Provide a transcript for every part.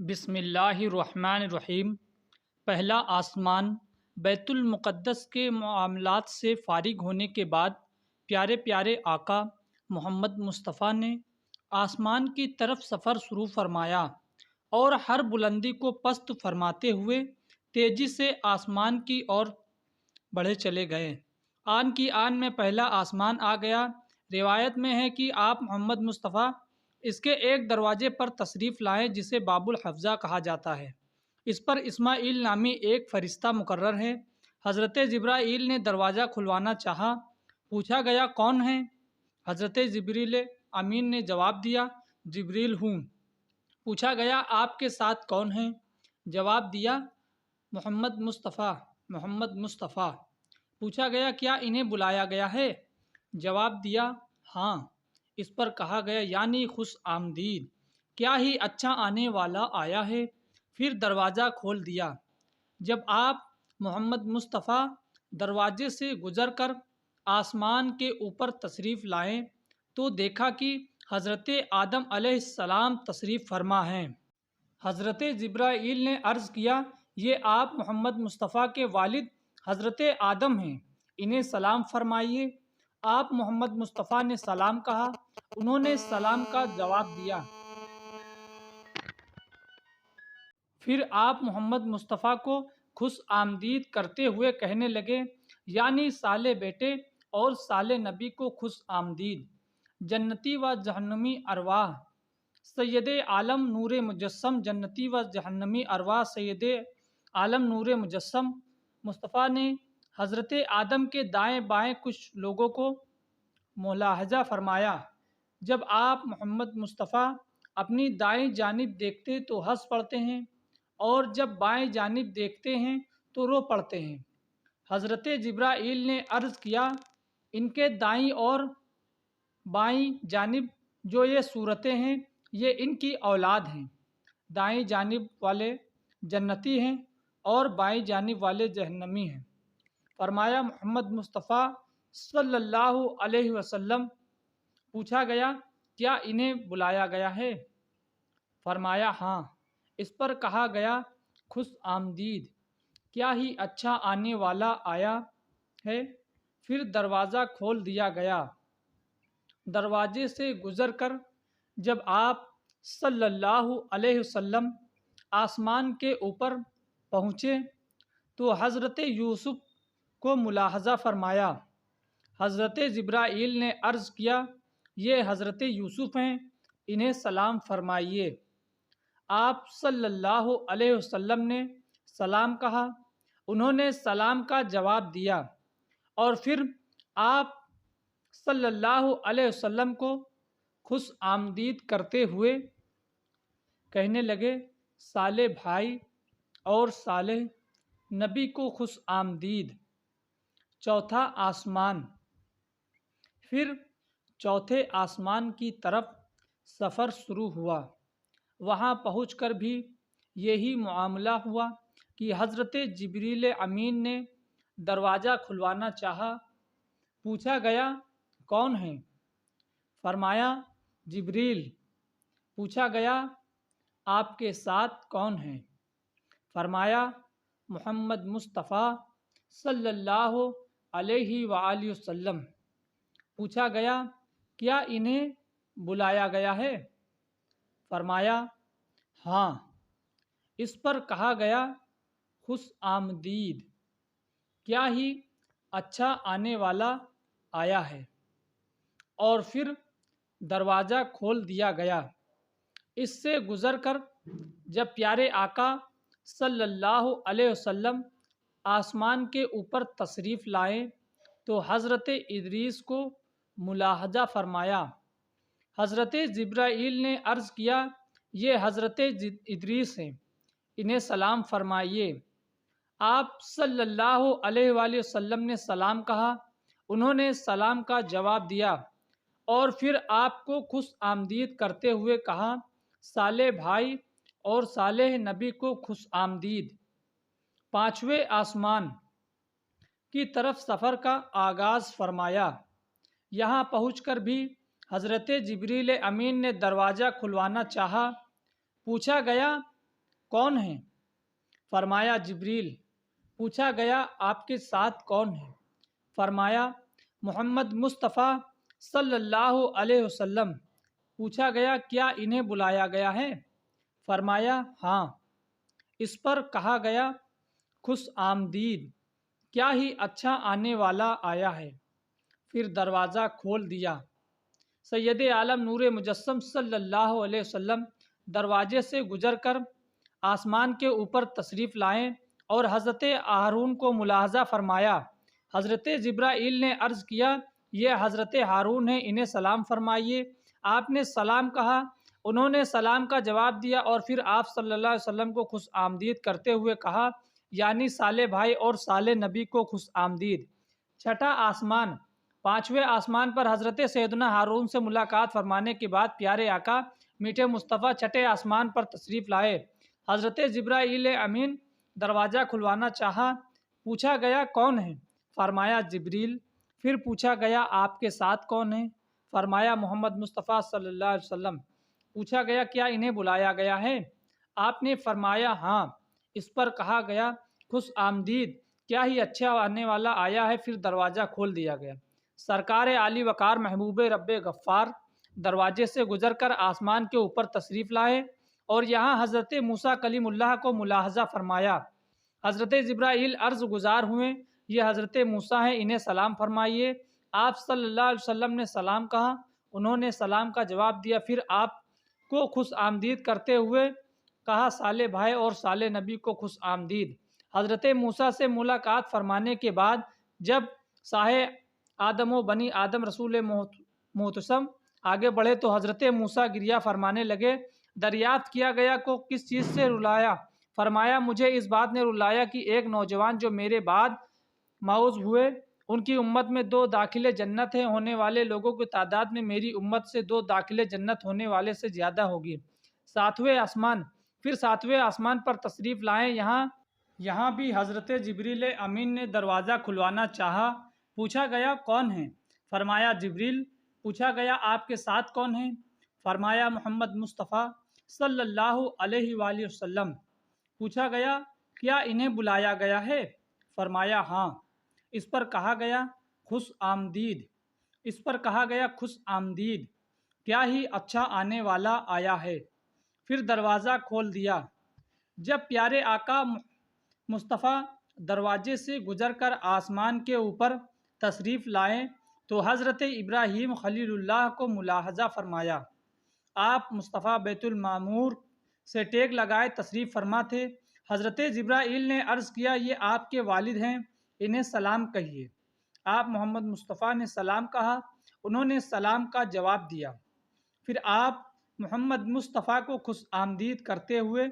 بسم اللہ الرحمن الرحیم۔ پہلا آسمان بیت المقدس کے معاملات سے فارغ ہونے کے بعد پیارے پیارے آقا محمد مصطفیٰ نے آسمان کی طرف سفر شروع فرمایا اور ہر بلندی کو پست فرماتے ہوئے تیزی سے آسمان کی اور بڑھے چلے گئے۔ آن کی آن میں پہلا آسمان آ گیا۔ روایت میں ہے کہ آپ محمد مصطفیٰ اس کے ایک دروازے پر تشریف لائے جسے باب الحفظہ کہا جاتا ہے۔ اس پر اسماعیل نامی ایک فرشتہ مقرر ہے۔ حضرت جبرائیل نے دروازہ کھلوانا چاہا۔ پوچھا گیا کون ہے؟ حضرت جبریل امین نے جواب دیا جبریل ہوں۔ پوچھا گیا آپ کے ساتھ کون ہیں؟ جواب دیا محمد مصطفیٰ۔ پوچھا گیا کیا انہیں بلایا گیا ہے؟ جواب دیا ہاں۔ اس پر کہا گیا یعنی خوش آمدید، کیا ہی اچھا آنے والا آیا ہے۔ پھر دروازہ کھول دیا۔ جب آپ محمد مصطفیٰ دروازے سے گزر کر آسمان کے اوپر تشریف لائے تو دیکھا کہ حضرت آدم علیہ السلام تشریف فرما ہیں۔ حضرت جبرائیل نے عرض کیا یہ آپ محمد مصطفیٰ کے والد حضرت آدم ہیں، انہیں سلام فرمائیے۔ آپ محمد مصطفیٰ نے سلام کہا، انہوں نے سلام کا جواب دیا۔ پھر آپ محمد مصطفیٰ کو خوش آمدید کرتے ہوئے کہنے لگے یعنی صالح بیٹے اور صالح نبی کو خوش آمدید۔ جنتی و جہنمی ارواح سید عالم نور مجسم، جنتی و جہنمی ارواح سید عالم نور مجسم مصطفیٰ نے حضرت آدم کے دائیں بائیں کچھ لوگوں کو ملاحظہ فرمایا۔ جب آپ محمد مصطفیٰ اپنی دائیں جانب دیکھتے تو ہنس پڑتے ہیں اور جب بائیں جانب دیکھتے ہیں تو رو پڑتے ہیں۔ حضرت جبرائیل نے عرض کیا ان کے دائیں اور بائیں جانب جو یہ صورتیں ہیں یہ ان کی اولاد ہیں۔ دائیں جانب والے جنتی ہیں اور بائیں جانب والے جہنمی ہیں۔ فرمایا محمد مصطفیٰ صلی اللہ علیہ وسلم۔ پوچھا گیا کیا انہیں بلایا گیا ہے؟ فرمایا ہاں۔ اس پر کہا گیا خوش آمدید، کیا ہی اچھا آنے والا آیا ہے۔ پھر دروازہ کھول دیا گیا۔ دروازے سے گزر کر جب آپ صلی اللہ علیہ وسلم آسمان کے اوپر پہنچے تو حضرت یوسف کو ملاحظہ فرمایا۔ حضرت جبرائیل نے عرض کیا یہ حضرت یوسف ہیں، انہیں سلام فرمائیے۔ آپ صلی اللہ علیہ وسلم نے سلام کہا، انہوں نے سلام کا جواب دیا اور پھر آپ صلی اللہ علیہ وسلم کو خوش آمدید کرتے ہوئے کہنے لگے صالح بھائی اور صالح نبی کو خوش آمدید۔ چوتھا آسمان۔ پھر چوتھے آسمان کی طرف سفر شروع ہوا۔ وہاں پہنچ کر بھی یہی معاملہ ہوا کہ حضرت جبریل امین نے دروازہ کھلوانا چاہا۔ پوچھا گیا کون ہیں؟ فرمایا جبریل۔ پوچھا گیا آپ کے ساتھ کون ہیں؟ فرمایا محمد مصطفیٰ صلی اللہ علیہ وآلہ وسلم۔ پوچھا گیا کیا انہیں بلایا گیا ہے؟ فرمایا ہاں۔ اس پر کہا گیا خوش آمدید، کیا ہی اچھا آنے والا آیا ہے۔ اور پھر دروازہ کھول دیا گیا۔ اس سے گزر کر جب پیارے آقا صلی اللہ علیہ وسلم آسمان کے اوپر تشریف لائے تو حضرت ادریس کو ملاحظہ فرمایا۔ حضرت جبرائیل نے عرض کیا یہ حضرت ادریس ہیں، انہیں سلام فرمائیے۔ آپ صلی اللہ علیہ وآلہ وسلم نے سلام کہا، انہوں نے سلام کا جواب دیا اور پھر آپ کو خوش آمدید کرتے ہوئے کہا صالح بھائی اور صالح نبی کو خوش آمدید۔ پانچویں آسمان کی طرف سفر کا آغاز فرمایا۔ یہاں پہنچ کر بھی حضرت جبریل امین نے دروازہ کھلوانا چاہا۔ پوچھا گیا कौन हैं? फरमाया जिब्रील। पूछा गया आपके साथ कौन है? फरमाया मोहम्मद मुस्तफ़ा सल्लल्लाहु अलैहि वसल्लम। पूछा गया क्या इन्हें बुलाया गया है? फरमाया हाँ। इस पर कहा गया खुश आमदीद, क्या ही अच्छा आने वाला आया है। फिर दरवाज़ा खोल दिया। सैयद आलम नूर मुजस्सम सल्लल्लाहु अलैहि वसल्लम दरवाजे से गुजरकर आसमान के ऊपर तशरीफ़ लाएँ और हज़रत हारून को मुलाहज़ा फरमाया। हज़रत जिब्राईल ने अर्ज़ किया, ये हज़रत हारून हैं, इन्हें सलाम फरमाइए। आपने सलाम कहा, उन्होंने सलाम का जवाब दिया और फिर आप सल्लल्लाहु अलैहि वसल्लम को खुश आमदीद करते हुए कहा, यानी साले भाई और साले नबी को खुश आमदीद। छठा आसमान। पाँचवें आसमान पर हज़रत सैयदना हारून से मुलाकात फरमाने के बाद प्यारे आका मीठे मुस्तफ़ा छठे आसमान पर तशरीफ़ लाए। हज़रत जिब्राईल अमीन दरवाज़ा खुलवाना चाहा। पूछा गया कौन है? फरमाया जिब्रील। फिर पूछा गया आपके साथ कौन है? फरमाया मोहम्मद मुस्तफ़ा सल्लल्लाहु अलैहि वसल्लम। पूछा गया क्या इन्हें बुलाया गया है? आपने फरमाया हाँ। इस पर कहा गया खुश आमदीद, क्या ही अच्छा आने वाला आया है। फिर दरवाज़ा खोल दिया गया। सरकार आली वकार महबूब रब्बे गफ़्फ़ार दरवाजे से गुजरकर आसमान के ऊपर तशरीफ़ लाए और यहाँ हज़रत मूसा कलीमुल्लाह को मुलाहज़ा फरमाया। हज़रत जिब्राईल अर्ज़ गुज़ार हुए, ये हज़रत मूसा हैं, इन्हें सलाम फरमाइए। आप सल्लल्लाहु अलैहि वसल्लम ने सलाम कहा, उन्होंने सलाम का जवाब दिया। फिर आपको खुश आमदीद करते हुए कहा, साले भाई और साले नबी को खुश आमदीद। हज़रत मूसा से मुलाकात फरमाने के बाद जब साहे आदम व बनी आदम रसूल मोहतसम आगे बढ़े तो हज़रत मूसा गिरिया फरमाने लगे। दरियाफ्त किया गया को किस चीज़ से रुलाया? फरमाया मुझे इस बात ने रुलाया कि एक नौजवान जो मेरे बाद मौज हुए, उनकी उम्मत में 2 दाखिले जन्नत हैं, होने वाले लोगों की तादाद में मेरी उम्मत से 2 दाखिले जन्नत होने वाले से ज़्यादा होगी। सातवें आसमान। फिर सातवें आसमान पर तशरीफ़ लाएँ। यहाँ भी हज़रत जिब्रील अमीन ने दरवाज़ा खुलवाना चाहा। पूछा गया कौन है? फरमाया जिब्रील। पूछा गया आपके साथ कौन है? फरमाया मोहम्मद मुस्तफ़ा सल्लल्लाहु अलैहि वसल्लम। पूछा गया क्या इन्हें बुलाया गया है? फरमाया हाँ। इस पर कहा गया खुश आमदीद। इस पर कहा गया खुश आमदीद, क्या ही अच्छा आने वाला आया है। फिर दरवाज़ा खोल दिया। जब प्यारे आका मुस्तफ़ा दरवाजे से गुजरकर आसमान के ऊपर तशरीफ़ लाएँ तो हज़रत इब्राहीम खलीलुल्लाह को मुलाहज़ा फरमाया। आप मुस्तफ़ा बैतुल मामूर से टेक लगाए तशरीफ़ फरमा थे। हज़रत जिब्राईल ने अर्ज़ किया, ये आपके वालिद हैं, इन्हें सलाम कहिए। आप मोहम्मद मुस्तफ़ा ने सलाम कहा, उन्होंने सलाम का जवाब दिया। फिर आप मोहम्मद मुस्तफ़ा को खुश आमदीद करते हुए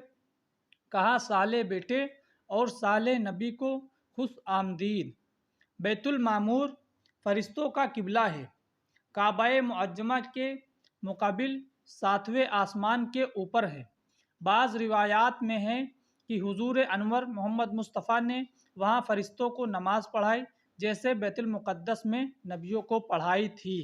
कहा, साले बेटे और साले नबी को खुश आमदीद। बैतुल मामूर फ़रिश्तों का किबला है। काबा मुअज्जमा के मुकाबिल 7वें आसमान के ऊपर है। बाज़ रिवायात में है कि हुज़ूर अनवर मोहम्मद मुस्तफ़ा ने वहाँ फ़रिश्तों को नमाज़ पढ़ाई जैसे बैतुल मुक़द्दस में नबियों को पढ़ाई थी।